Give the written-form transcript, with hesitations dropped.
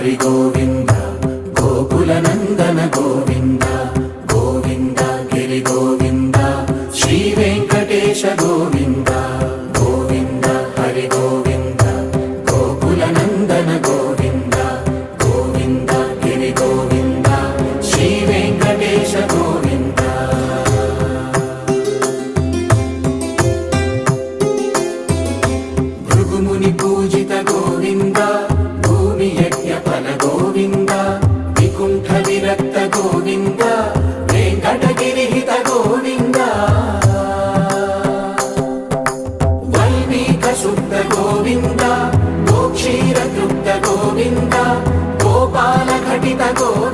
హరి గోవింద గోకుల నందన గోవింద గోవింద గిరి గోవింద శ్రీ వెంకటేశ గోవింద గోవింద హరి గోవింద గోకుల నందన గోవింద గోవింద గిరి గోవింద శ్రీ వెంకటేశ గోవింద భృగుముని పూజిత గోవింద భూమి యజ్ఞ ఫల గోవింద వికుంఠ విరక్త గోవింద వెంకటగిరిహిత గోవింద వైదిక శుద్ధ గోవింద గోక్షీర తృప్త గోవింద గోపాల ఘటిత గోవింద